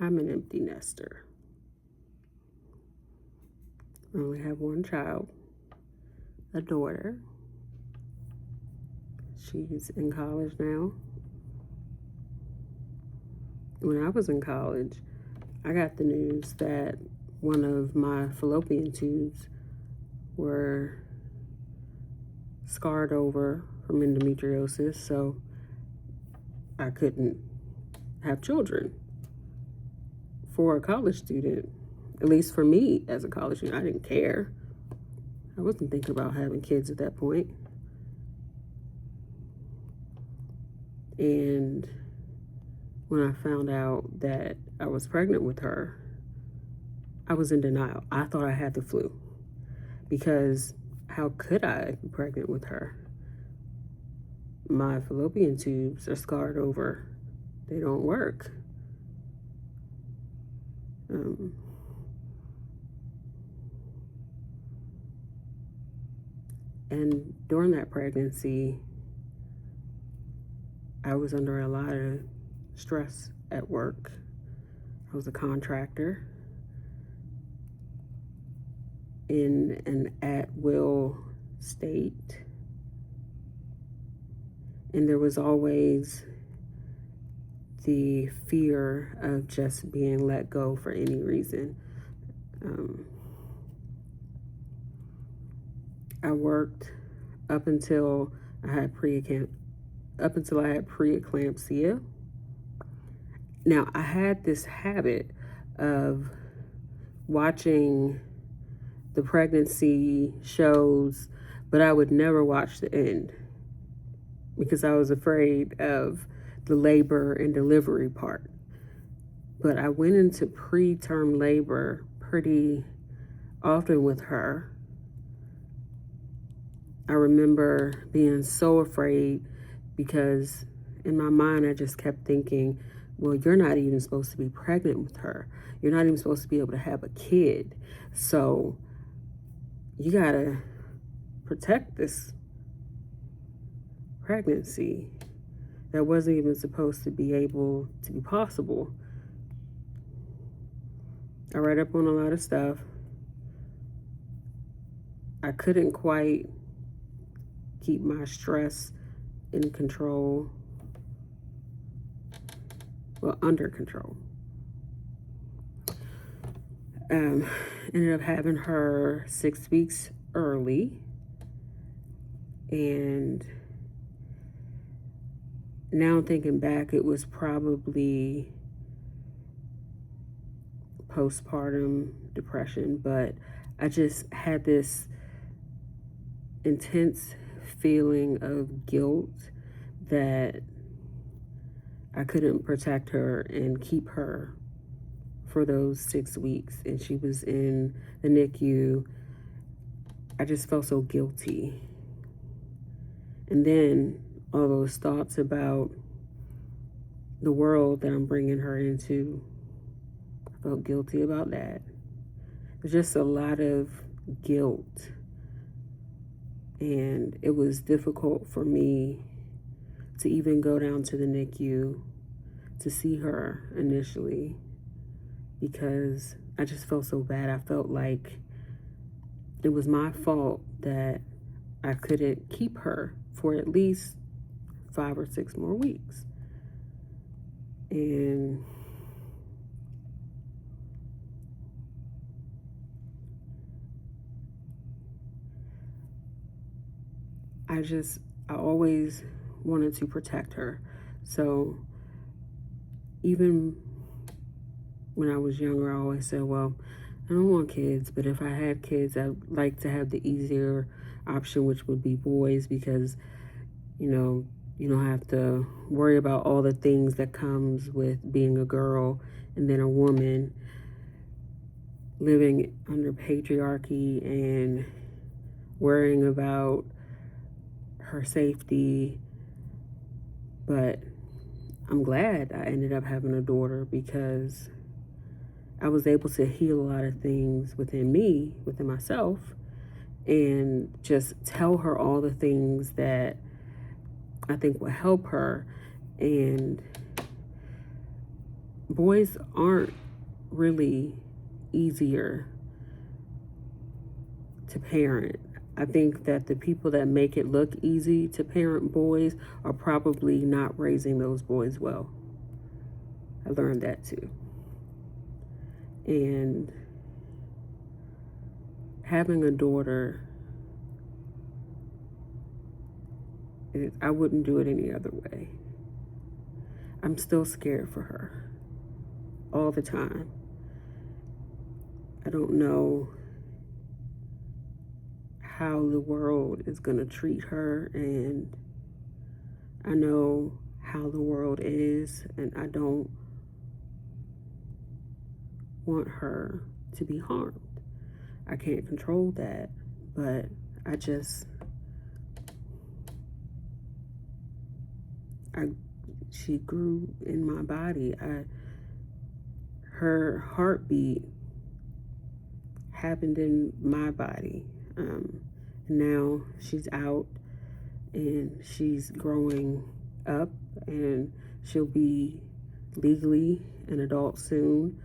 I'm an empty nester. I only have one child, a daughter. She's in college now. When I was in college, I got the news that one of my fallopian tubes were scarred over from endometriosis, so I couldn't have children. For a college student, at least for me as a college student, I didn't care. I wasn't thinking about having kids at that point. And when I found out that I was pregnant with her, I was in denial. I thought I had the flu, because how could I be pregnant with her? My fallopian tubes are scarred over. They don't work. And during that pregnancy, I was under a lot of stress at work. I was a contractor in an at-will state. And there was always the fear of just being let go for any reason. I worked up until I had preeclampsia. Now, I had this habit of watching the pregnancy shows, but I would never watch the end because I was afraid of the labor and delivery part. But I went into preterm labor pretty often with her. I remember being so afraid because in my mind I just kept thinking, well, you're not even supposed to be pregnant with her. You're not even supposed to be able to have a kid. So you gotta protect this pregnancy that wasn't even supposed to be able to be possible. I read up on a lot of stuff. I couldn't quite keep my stress in control, well, under control. Ended up having her 6 weeks early, and now thinking back, it was probably postpartum depression, but I just had this intense feeling of guilt that I couldn't protect her and keep her for those 6 weeks, and she was in the NICU. I just felt so guilty. And then all those thoughts about the world that I'm bringing her into, I felt guilty about that. There's just a lot of guilt. And it was difficult for me to even go down to the NICU to see her initially because I just felt so bad. I felt like it was my fault that I couldn't keep her for at least 5 or 6 more weeks. And I always wanted to protect her. So even when I was younger, I always said, well, I don't want kids, but if I had kids, I'd like to have the easier option, which would be boys, because, you don't have to worry about all the things that comes with being a girl and then a woman living under patriarchy and worrying about her safety. But I'm glad I ended up having a daughter because I was able to heal a lot of things within me, within myself, and just tell her all the things that I think will help her. And boys aren't really easier to parent. I think that the people that make it look easy to parent boys are probably not raising those boys well. I learned that too. And having a daughter, I wouldn't do it any other way. I'm still scared for her all the time. I don't know how the world is going to treat her, and I know how the world is, and I don't want her to be harmed. I can't control that, but she grew in my body. Her heartbeat happened in my body. Now she's out and she's growing up, and she'll be legally an adult soon.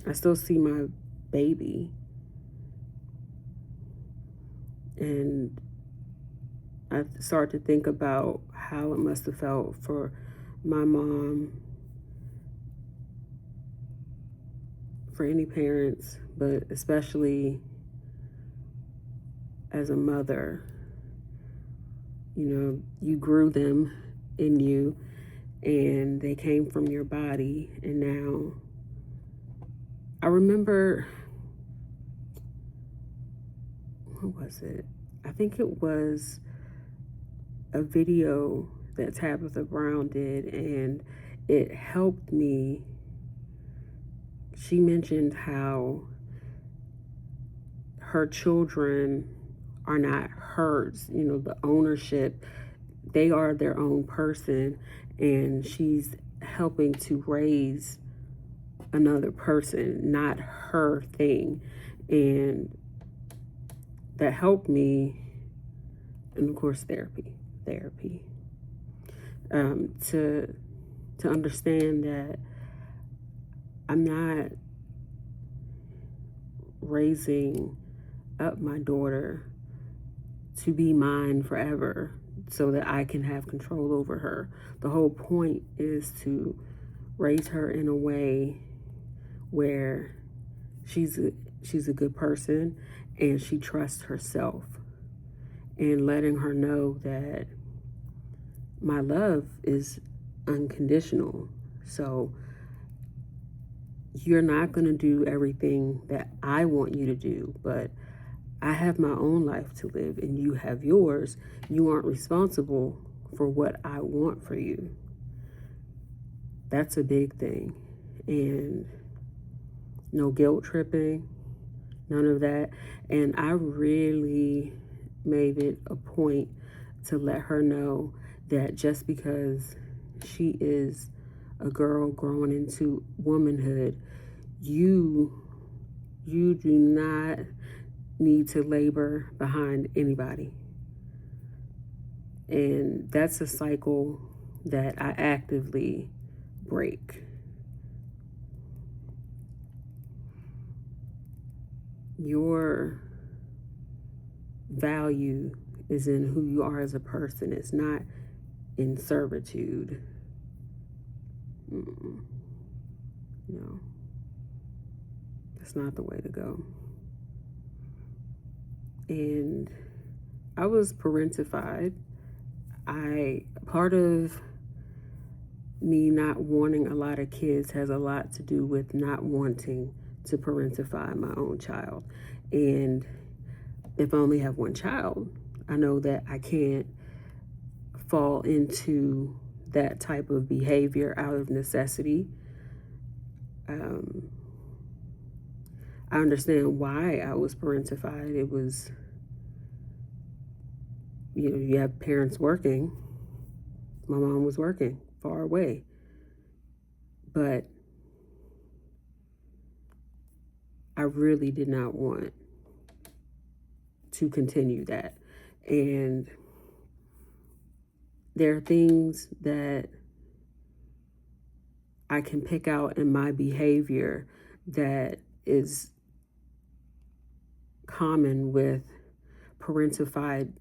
I still see my baby, and I start to think about how it must have felt for my mom, for any parents, but especially as a mother. You know, you grew them in you, and they came from your body, and now I remember, what was it? I think it was a video that Tabitha Brown did, and it helped me. She mentioned how her children are not hers, you know, the ownership, they are their own person, and she's helping to raise another person, not her thing. And that helped me, and of course therapy, to understand that I'm not raising up my daughter to be mine forever so that I can have control over her. The whole point is to raise her in a way where she's a good person, and she trusts herself, and letting her know that my love is unconditional. So you're not going to do everything that I want you to do, but I have my own life to live and you have yours. You aren't responsible for what I want for you. That's a big thing. And no guilt tripping, none of that. And I really made it a point to let her know that just because she is a girl growing into womanhood, you do not need to labor behind anybody. And that's a cycle that I actively break. Your value is in who you are as a person. It's not in servitude. No, that's not the way to go. And I was parentified. Part of me not wanting a lot of kids has a lot to do with not wanting to parentify my own child. And if I only have one child, I know that I can't fall into that type of behavior out of necessity. I understand why I was parentified. It was, you have parents working. My mom was working far away. But I really did not want to continue that. And there are things that I can pick out in my behavior that is common with parentified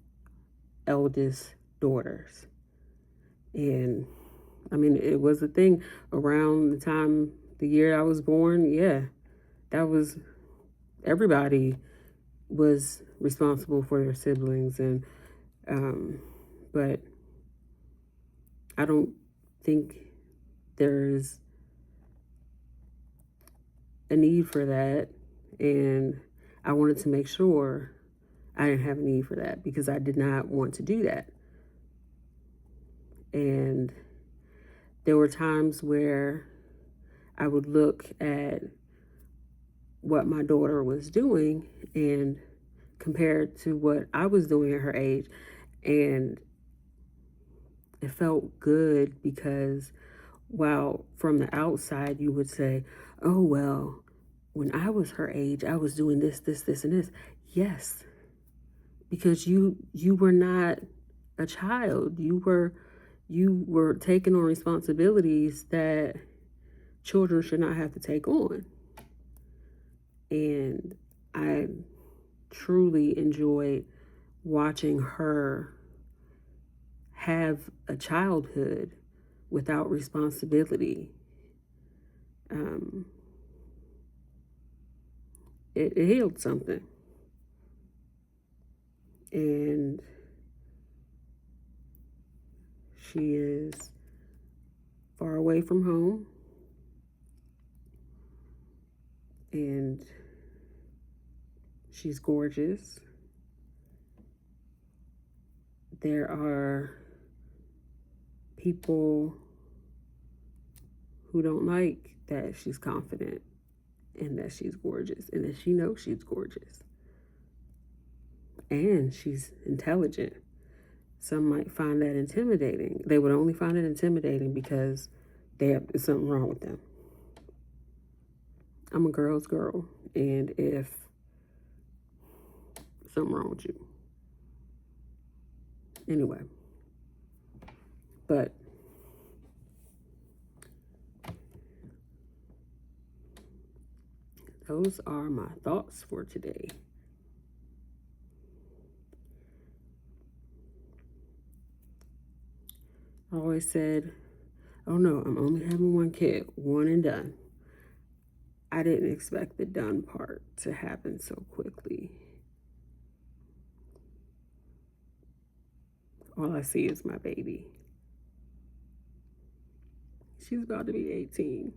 eldest daughters. And I mean, it was a thing around the year I was born. Yeah, that was, everybody was responsible for their siblings. And, but I don't think there's a need for that. And I wanted to make sure I didn't have a need for that because I did not want to do that. And there were times where I would look at what my daughter was doing and compare it to what I was doing at her age. And it felt good because while from the outside you would say, oh, well, when I was her age, I was doing this, this, this, and this. Yes, because you were not a child. You were taking on responsibilities that children should not have to take on. And I truly enjoyed watching her have a childhood without responsibility. It healed something. And she is far away from home. And she's gorgeous. There are people who don't like that she's confident and that she's gorgeous and that she knows she's gorgeous. And she's intelligent. Some might find that intimidating. They would only find it intimidating because there's something wrong with them. I'm a girl's girl, and if something wrong with you. Anyway, but those are my thoughts for today. I always said, oh no, I'm only having one kid, one and done. I didn't expect the done part to happen so quickly. All I see is my baby. She's about to be 18.